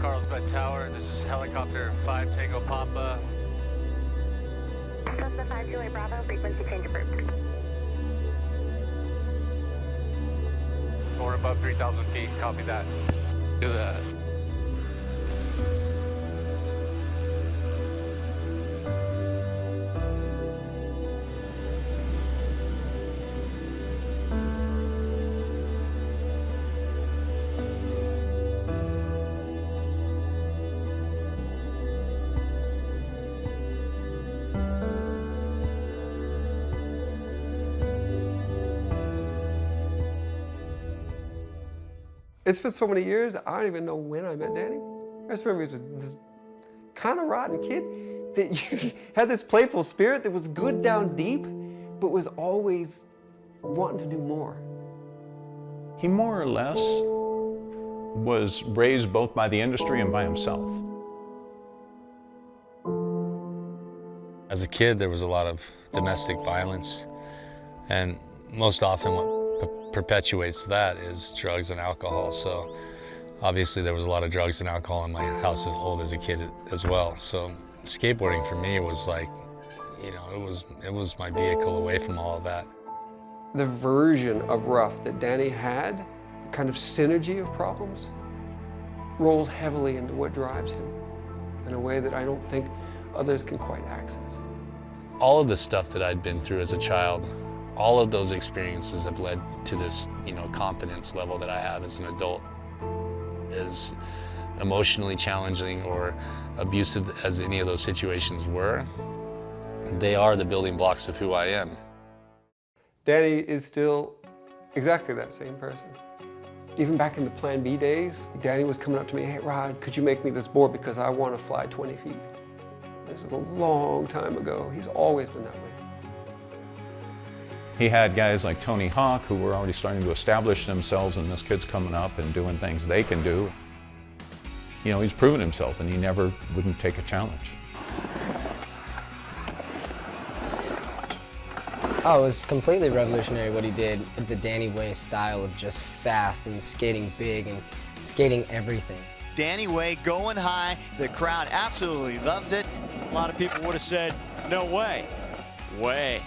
Carlsbad Tower, this is helicopter 5 Tango Papa. Cessna 5 Juliet Bravo, frequency change approved. Or above 3,000 feet, copy that. Do that. It's been so many years, I don't even know when I met Danny. I just remember he was this kind of rotten kid that had this playful spirit that was good down deep, but was always wanting to do more. He more or less was raised both by the industry and by himself. As a kid, there was a lot of domestic violence, and most often what perpetuates that is drugs and alcohol. So obviously there was a lot of drugs and alcohol in my house as old as a kid as well. So skateboarding for me was like, you know, it was my vehicle away from all of that. The version of rough that Danny had, the kind of synergy of problems, rolls heavily into what drives him in a way that I don't think others can quite access. All of the stuff that I'd been through as a child, all of those experiences have led to this, you know, confidence level that I have as an adult. As emotionally challenging or abusive as any of those situations were, they are the building blocks of who I am. Danny is still exactly that same person. Even back in the Plan B days, Danny was coming up to me, "Hey Rod, could you make me this board because I want to fly 20 feet. This is a long time ago. He's always been that way. He had guys like Tony Hawk who were already starting to establish themselves, and this kid's coming up and doing things they can do. You know, he's proven himself and he never wouldn't take a challenge. Oh, it was completely revolutionary what he did, the Danny Way style of just fast and skating big and skating everything. Danny Way going high, the crowd absolutely loves it. A lot of people would have said, no way. Way.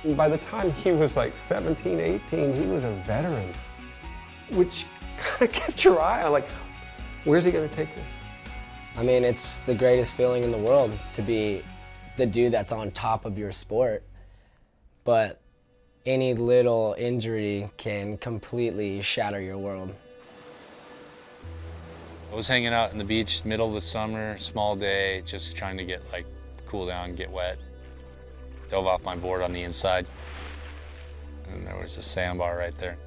By the time he was like 17, 18, he was a veteran, which kind of kept your eye on, like, where's he going to take this? I mean, it's the greatest feeling in the world to be the dude that's on top of your sport, but any little injury can completely shatter your world. I was hanging out in the beach, middle of the summer, small day, just trying to get like cool down, get wet. Dove off my board on the inside, and there was a sandbar right there.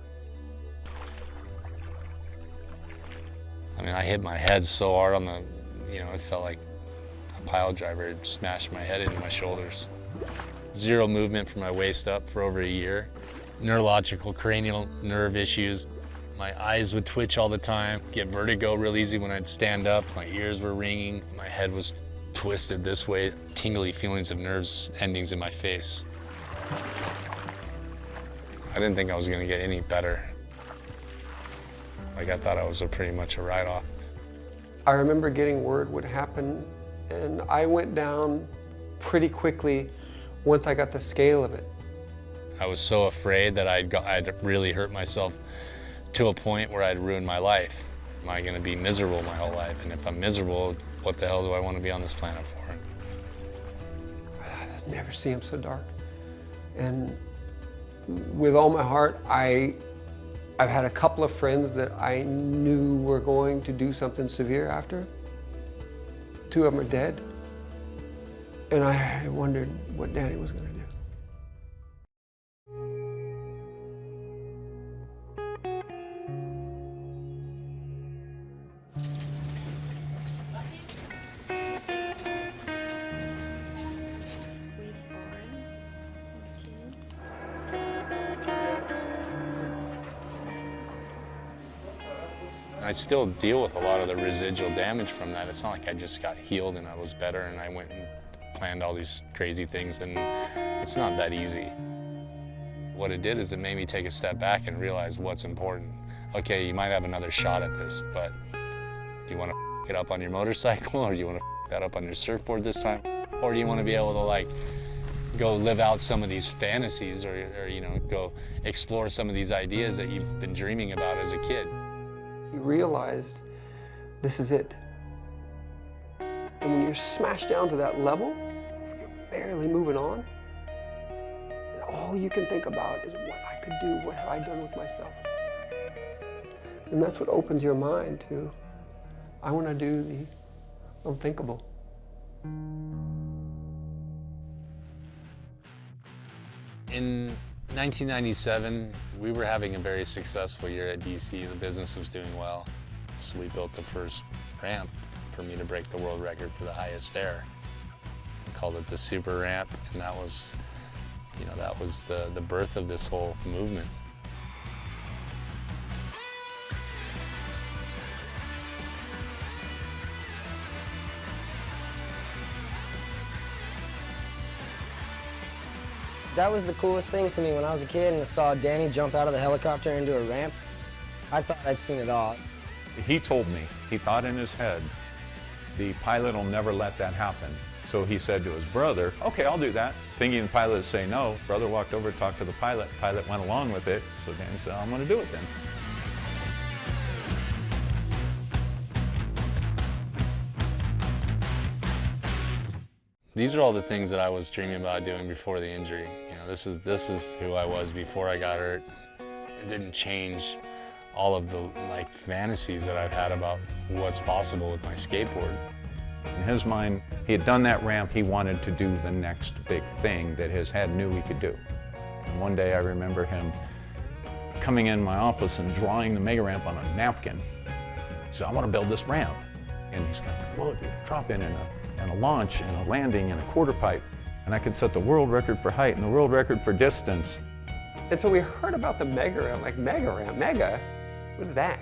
I mean, I hit my head so hard on the, you know, it felt like a pile driver had smashed my head into my shoulders. Zero movement from my waist up for over a year. Neurological cranial nerve issues. My eyes would twitch all the time, get vertigo real easy when I'd stand up. My ears were ringing, my head was twisted this way, tingly feelings of nerves endings in my face. I didn't think I was gonna get any better. Like, I thought I was pretty much a write-off. I remember getting word would happen, and I went down pretty quickly once I got the scale of it. I was so afraid that I'd really hurt myself to a point where I'd ruin my life. Am I gonna be miserable my whole life? And if I'm miserable, what the hell do I want to be on this planet for? I've never seen him so dark. And with all my heart, I've had a couple of friends that I knew were going to do something severe after. Two of them are dead. And I wondered what Danny was going to do. I still deal with a lot of the residual damage from that. It's not like I just got healed and I was better and I went and planned all these crazy things, and it's not that easy. What it did is it made me take a step back and realize what's important. Okay, you might have another shot at this, but do you want to f it up on your motorcycle, or do you want to f that up on your surfboard this time? Or do you want to be able to like go live out some of these fantasies, or you know, go explore some of these ideas that you've been dreaming about as a kid? He realized this is it. And when you're smashed down to that level, if you're barely moving on, and all you can think about is what I could do, what have I done with myself? And that's what opens your mind to, I want to do the unthinkable. In 1997, we were having a very successful year at DC. The business was doing well. So we built the first ramp for me to break the world record for the highest air. We called it the Super Ramp, and that was, you know, that was the birth of this whole movement. That was the coolest thing to me when I was a kid and I saw Danny jump out of the helicopter into a ramp. I thought I'd seen it all. He told me, he thought in his head, the pilot will never let that happen. So he said to his brother, okay, I'll do that. Thinking the pilot would say no, brother walked over, talked to the pilot went along with it. So Danny said, I'm gonna do it then. These are all the things that I was dreaming about doing before the injury. You know, this is who I was before I got hurt. It didn't change all of the like fantasies that I've had about what's possible with my skateboard. In his mind, he had done that ramp, he wanted to do the next big thing that his head knew he could do. And one day I remember him coming in my office and drawing the mega ramp on a napkin. He said, I want to build this ramp. And he's kind of, well, you drop in a launch and a landing and a quarter pipe, and I could set the world record for height and the world record for distance. And so we heard about the mega ramp, like mega ramp, mega, what is that?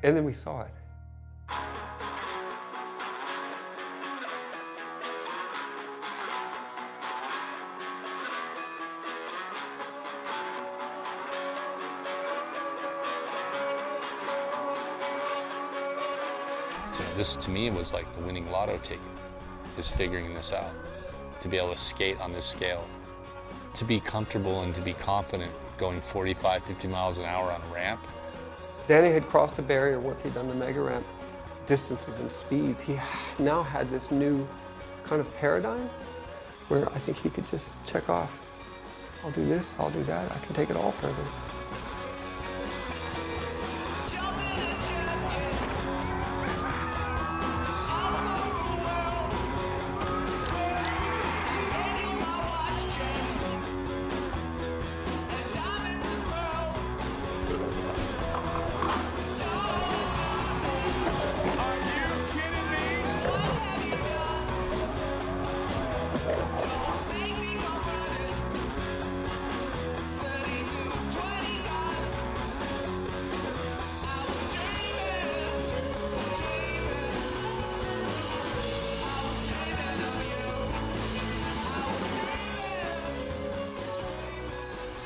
And then we saw it. This to me was like the winning lotto ticket, is figuring this out. To be able to skate on this scale, to be comfortable and to be confident going 45, 50 miles an hour on a ramp. Danny had crossed a barrier once he'd done the mega ramp, distances and speeds. He now had this new kind of paradigm where I think he could just check off, I'll do this, I'll do that, I can take it all further.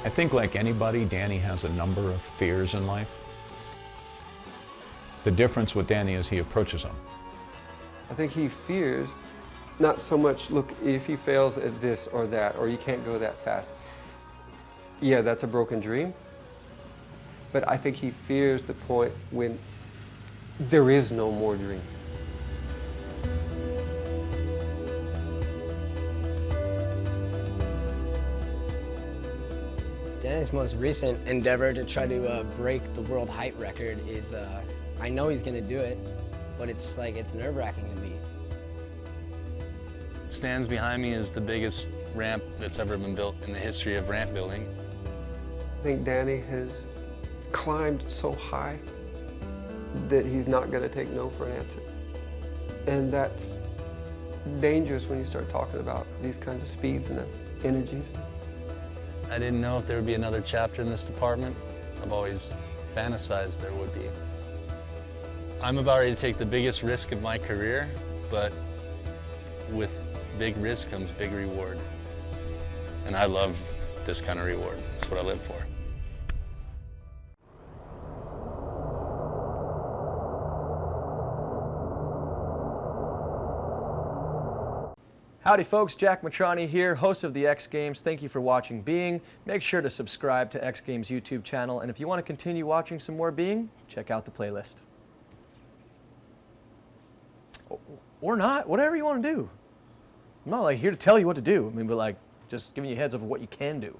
I think like anybody, Danny has a number of fears in life. The difference with Danny is he approaches them. I think he fears not so much, look, if he fails at this or that, or you can't go that fast. Yeah, that's a broken dream. But I think he fears the point when there is no more dream. Danny's most recent endeavor to try to break the world height record is, I know he's gonna do it, but it's nerve-wracking to me. Stands behind me is the biggest ramp that's ever been built in the history of ramp building. I think Danny has climbed so high that he's not gonna take no for an answer. And that's dangerous when you start talking about these kinds of speeds and energies. I didn't know if there would be another chapter in this department. I've always fantasized there would be. I'm about ready to take the biggest risk of my career, but with big risk comes big reward. And I love this kind of reward. That's what I live for. Howdy folks, Jack Matrani here, host of the X Games. Thank you for watching Being. Make sure to subscribe to X Games YouTube channel, and if you want to continue watching some more Being, check out the playlist. Or not, whatever you want to do. I'm not like here to tell you what to do. I mean, but like just giving you heads up of what you can do.